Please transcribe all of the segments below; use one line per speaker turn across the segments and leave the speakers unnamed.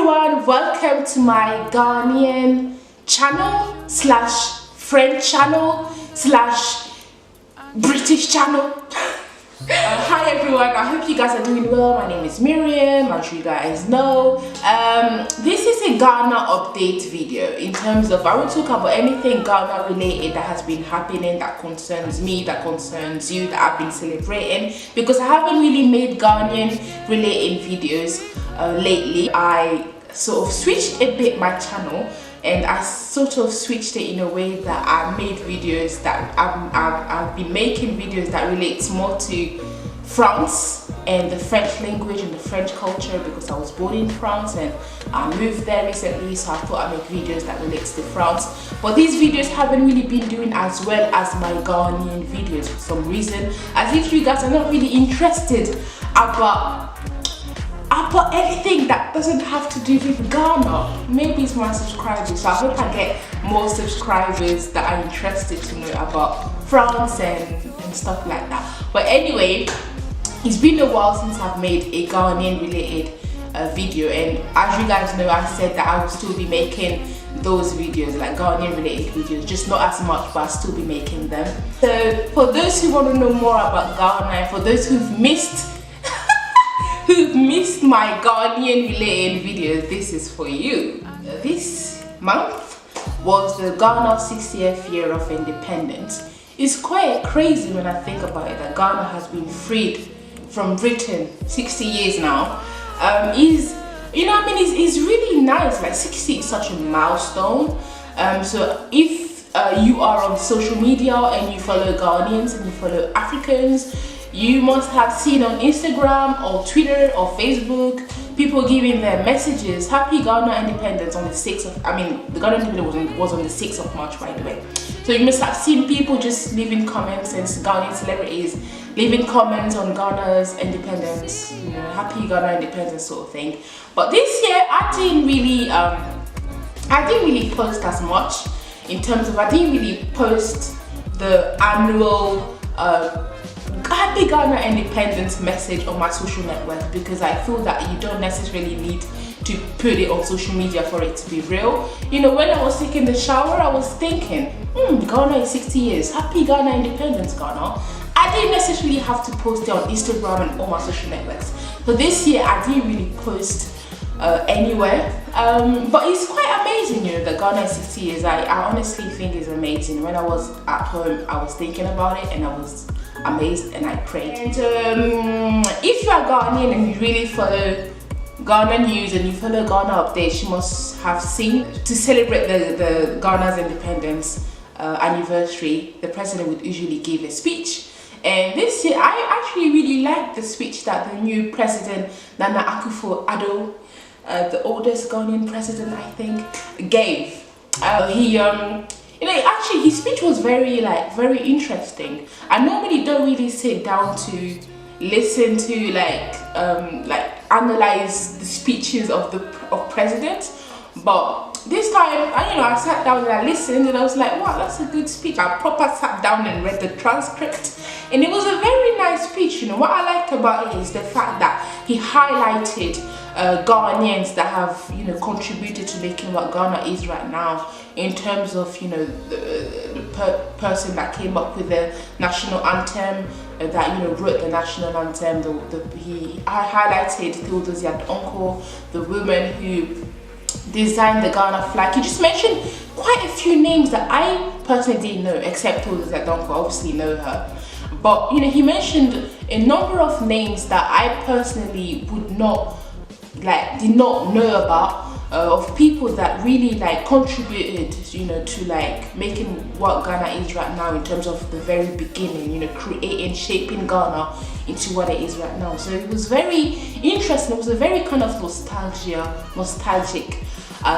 everyone, welcome to my Ghanaian channel slash French channel slash British channel. Hi everyone, I hope you guys are doing well. My name is Miriam, as you guys know. This is a Ghana update video in terms of I will talk about anything Ghana related that has been happening, that concerns me, that concerns you, that I've been celebrating, because I haven't really made Ghanaian related videos lately. I sort of switched a bit my channel, and I sort of switched it in a way that I made videos that I've been making videos that relates more to France and the French language and the French culture, because I was born in France and I moved there recently, so I thought I'd make videos that relates to France. But these videos haven't really been doing as well as my Ghanaian videos for some reason, as if you guys are not really interested about anything that doesn't have to do with Ghana. Maybe it's my subscribers, so I hope I get more subscribers that are interested to know about France and stuff like that. But anyway, it's been a while since I've made a Ghanaian related video, and as you guys know, I said that I will still be making those videos, like Ghanaian related videos, just not as much, but I'll still be making them. So for those who want to know more about Ghana, and for those who've missed my Ghanaian related videos, this is for you. This month was the Ghana 60th year of independence. It's quite crazy when I think about it that Ghana has been freed from Britain 60 years now. It's really nice. Like 60 is such a milestone. So if you are on social media and you follow Ghanaians and you follow Africans, you must have seen on Instagram or Twitter or Facebook people giving their messages. Happy Ghana independence on the 6th of, the Ghana independence was on the 6th of March, by the way. So you must have seen people just leaving comments, and Ghanaian celebrities leaving comments on Ghana's independence, you know, happy Ghana independence sort of thing. But this year I didn't really post as much, in terms of I didn't really post the annual happy Ghana independence message on my social network, because I feel that you don't necessarily need to put it on social media for it to be real. You know, when I was taking the shower, I was thinking, Ghana is 60 years, happy Ghana independence, Ghana. I didn't necessarily have to post it on Instagram and all my social networks. So this year I didn't really post anywhere, but it's quite amazing, you know, that Ghana is 60 years. I honestly think it's amazing. When I was at home, I was thinking about it and I was amazed and I prayed. And if you are Ghanaian and you really follow Ghana news and you follow Ghana updates, you must have seen, to celebrate the Ghana's independence anniversary, the president would usually give a speech. And this year I actually really liked the speech that the new president, Nana Akufo-Addo, the oldest Ghanaian president I think, gave. Actually his speech was very interesting. I normally don't really sit down to listen to analyze the speeches of presidents, but this time I sat down and I listened and I was like, wow, that's a good speech. I proper sat down and read the transcript, and it was a very nice speech. You know, what I liked about it is the fact that he highlighted Ghanaians that have, you know, contributed to making what Ghana is right now, in terms of, you know, the person that came up with the national anthem, that, you know, wrote the national anthem. I highlighted Theodosia Donko, the woman who designed the Ghana flag. He just mentioned quite a few names that I personally didn't know, except Theodosia Donko. Obviously know her, but you know, he mentioned a number of names that I personally did not know about, of people that really contributed, you know, to making what Ghana is right now, in terms of the very beginning, you know, creating, shaping Ghana into what it is right now. So it was very interesting. It was a very kind of nostalgic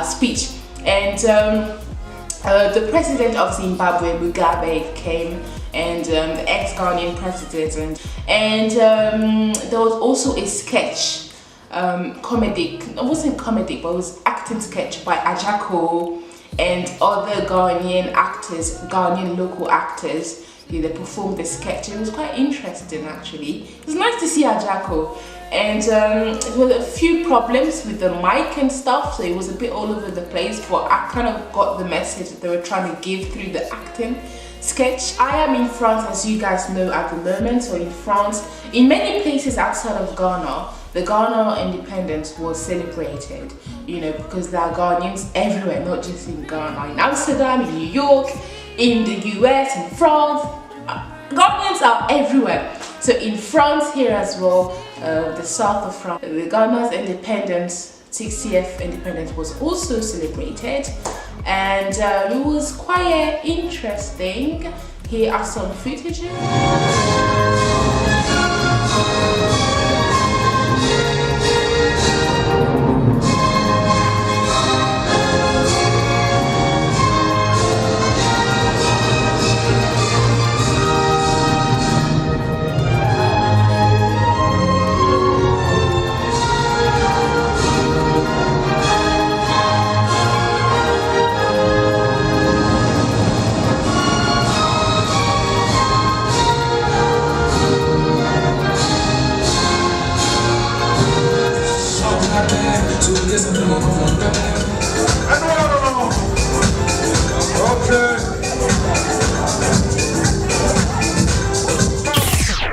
speech. And the president of Zimbabwe, Mugabe, came, and the ex-Ghanaian president, and there was also a sketch, comedic, it wasn't comedic, but it was acting sketch by Ajako and other Ghanaian actors, Ghanaian local actors. They performed the sketch. It was quite interesting actually. It was nice to see Ajako and it was a few problems with the mic and stuff, so it was a bit all over the place, but I kind of got the message that they were trying to give through the acting sketch. I am in France, as you guys know, at the moment. So in France, in many places outside of Ghana, the Ghana independence was celebrated, you know, because there are Ghanaians everywhere, not just in Ghana, in Amsterdam, in New York, in the US, in France. Ghanaians are everywhere. So in France here as well, the south of France, the Ghana's independence, 60th independence was also celebrated, and it was quite interesting. Here are some footages.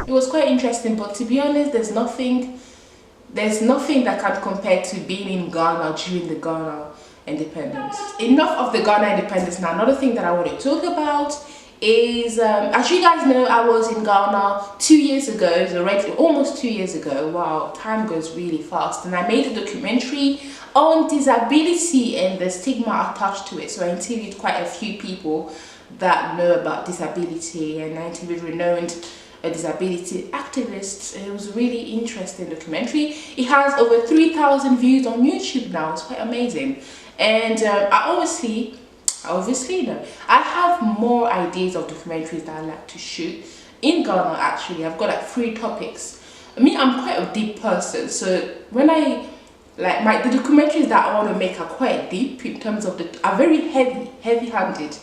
It was quite interesting, but to be honest, there's nothing that can compare to being in Ghana during the Ghana independence. Enough of the Ghana independence now. Another thing that I want to talk about is, as you guys know, I was in Ghana 2 years ago. It's already almost 2 years ago. Wow, time goes really fast. And I made a documentary on disability and the stigma attached to it. So I interviewed quite a few people that know about disability, and I interviewed renowned disability activists. It was a really interesting documentary. It has over 3,000 views on YouTube now. It's quite amazing. And I have more ideas of documentaries that I like to shoot in Ghana. Actually, I've got like 3 topics. I mean, I'm quite a deep person, so when I like the documentaries that I want to make are quite deep in terms of are very heavy-handed,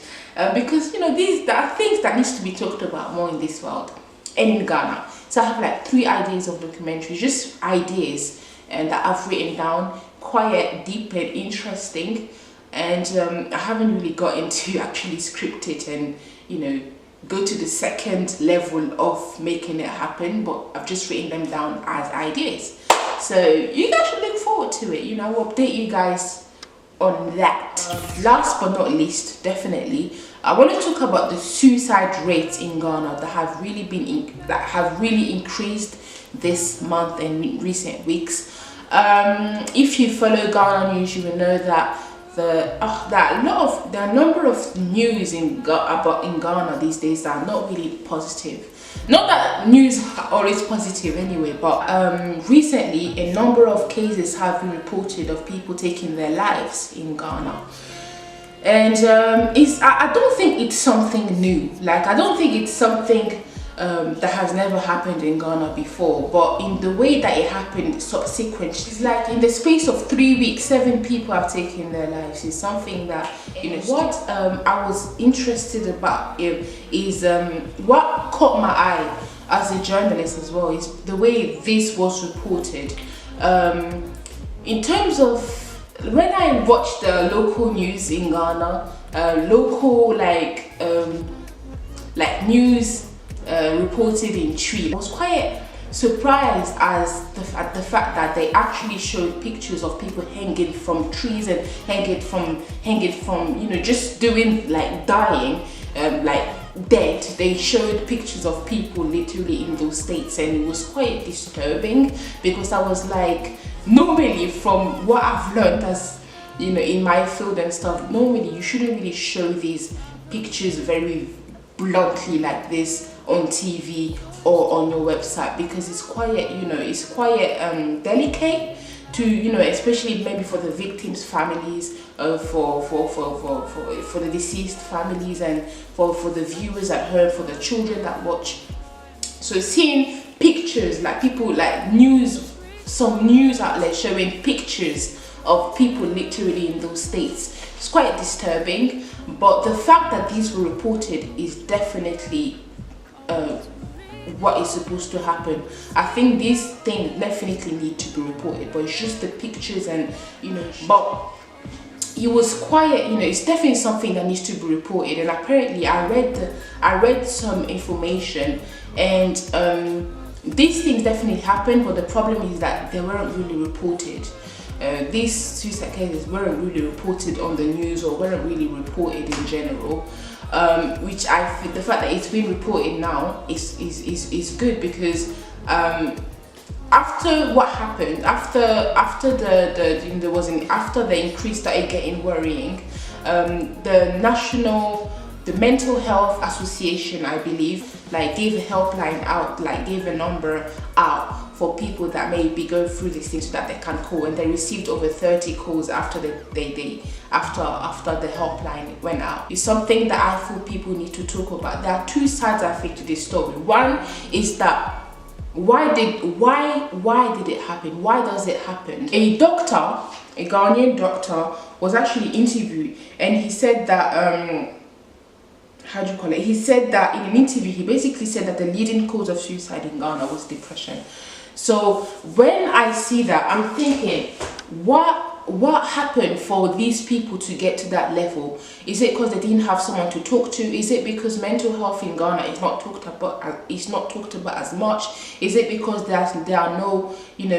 because you know there are things that needs to be talked about more in this world and in Ghana. So I have like 3 ideas of documentaries, just ideas, and that I've written down, quite deep and interesting. And I haven't really got into actually script it and, you know, go to the second level of making it happen, but I've just written them down as ideas. So you guys should look forward to it. You know, I'll update you guys on that. Last but not least, definitely, I want to talk about the suicide rates in Ghana that have really increased this month and in recent weeks. If you follow Ghana news, you will know that the number of news in Ghana these days are not really positive. Not that news are always positive anyway, but recently a number of cases have been reported of people taking their lives in Ghana. And I don't think it's something new. Like, I don't think it's something that has never happened in Ghana before, but in the way that it happened subsequently, it's like in the space of 3 weeks, 7 people have taken their lives. It's something that, you know, what I was interested about is what caught my eye as a journalist as well is the way this was reported. In terms of when I watched the local news in Ghana, local news reported in Twi, I was quite surprised at the fact that they actually showed pictures of people hanging from trees and hanging from you know, just doing like dying, like dead. They showed pictures of people literally in those states, and it was quite disturbing, because I was like, normally from what I've learned, as you know, in my field and stuff, normally you shouldn't really show these pictures very bluntly like this on TV or on your website, because it's quite, you know, it's quite delicate to, you know, especially maybe for the victims' families, for the deceased families, and for the viewers at home, for the children that watch. So seeing pictures, like people, like some news outlets showing pictures of people literally in those states, it's quite disturbing. But the fact that these were reported is definitely what is supposed to happen. I think these things definitely need to be reported, but it's just the pictures and but it was quiet. It's definitely something that needs to be reported. And apparently I read some information, and these things definitely happened, but the problem is that they weren't really reported. These suicide cases weren't really reported on the news, or weren't really reported in general, which I think the fact that it's been reported now is good, because after what happened, after the increase started getting worrying, the Mental Health Association, I believe, gave a helpline out, gave a number out for people that may be going through these things so that they can call, and they received over 30 calls after the helpline went out. It's something that I feel people need to talk about. There are two sides, I think, to this story. One is that why did it happen? Why does it happen? A Ghanaian doctor was actually interviewed, and he said that he said that in an interview, he basically said that the leading cause of suicide in Ghana was depression. So when I see that, I'm thinking, what happened for these people to get to that level? Is it because they didn't have someone to talk to? Is it because mental health in Ghana is not talked about as much? Is it because there are no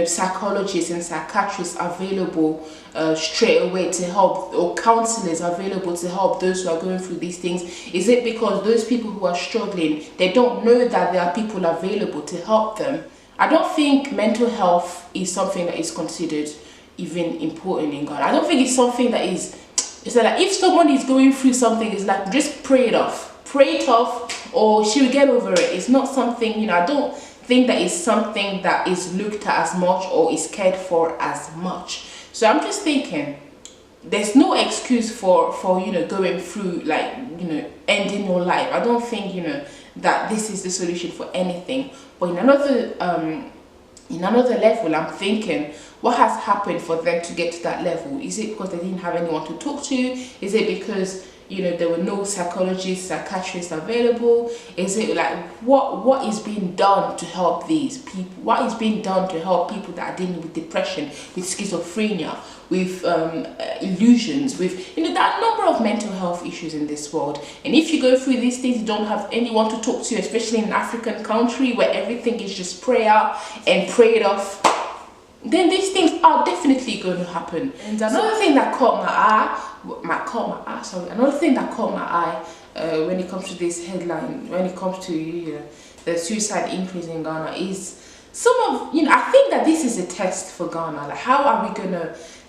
psychologists and psychiatrists available straight away to help, or counselors available to help those who are going through these things? Is it because those people who are struggling, they don't know that there are people available to help them? I don't think mental health is something that is considered even important in Ghana. I don't think it's something that is, it's like if someone is going through something, it's like just pray it off, or she'll get over it. It's not something, I don't think that is something that is looked at as much or is cared for as much. So I'm just thinking, there's no excuse for going through ending your life. I don't think that this is the solution for anything. But in another level, I'm thinking, what has happened for them to get to that level? Is it because they didn't have anyone to talk to? Is it because there were no psychologists, psychiatrists available? Is it what is being done to help these people? What is being done to help people that are dealing with depression, with schizophrenia, with illusions, with there are a number of mental health issues in this world. And if you go through these things, you don't have anyone to talk to, especially in an African country where everything is just prayer and prayed off, then these things are definitely going to happen. And another thing that caught my eye when it comes to this headline, when it comes to the suicide increase in Ghana, is I think that this is a test for Ghana.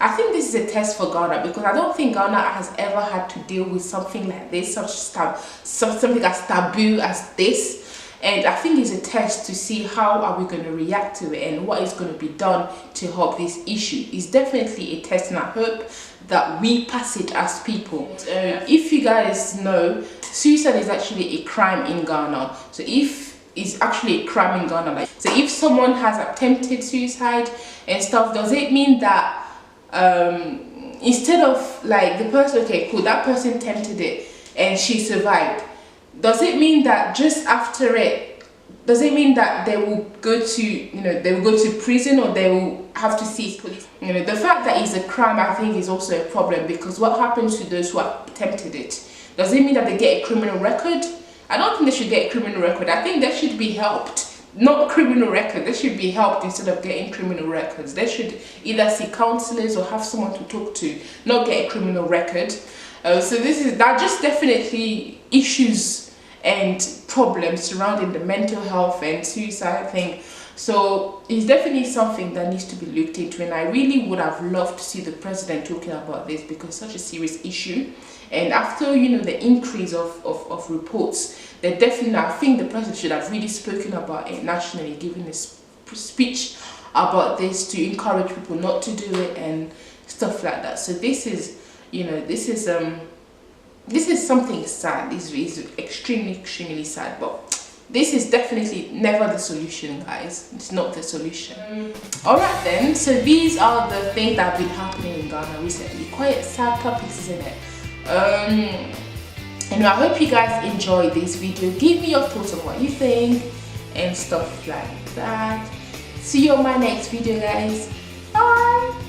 I think this is a test for Ghana, because I don't think Ghana has ever had to deal with something like this, something as taboo as this. And I think it's a test to see how are we going to react to it and what is going to be done to help this issue. It's definitely a test, and I hope that we pass it as people. If you guys know, suicide is actually a crime in Ghana. So it's actually a crime in Ghana. So if someone has attempted suicide and stuff, does it mean that instead of the person, okay, cool, that person attempted it and she survived, does it mean that just after it, does it mean that they will go to prison, or they will have to see police? The fact that it's a crime, I think, is also a problem, because what happens to those who have attempted it? Does it mean that they get a criminal record? I don't think they should get a criminal record. I think they should be helped. Not a criminal record, they should be helped instead of getting criminal records. They should either see counselors or have someone to talk to, not get a criminal record. So that just definitely issues and problems surrounding the mental health and suicide thing. So it's definitely something that needs to be looked into, and I really would have loved to see the president talking about this, because it's such a serious issue. And after the increase of reports, that definitely, I think the president should have really spoken about it nationally, given a speech about this to encourage people not to do it and stuff like that. So this is something sad. This is extremely sad, but this is definitely never the solution, guys. It's not the solution. Alright then, so these are the things that have been happening in Ghana recently. Quite sad topics, isn't it? And I hope you guys enjoyed this video. Give me your thoughts on what you think, and stuff like that. See you on my next video, guys. Bye.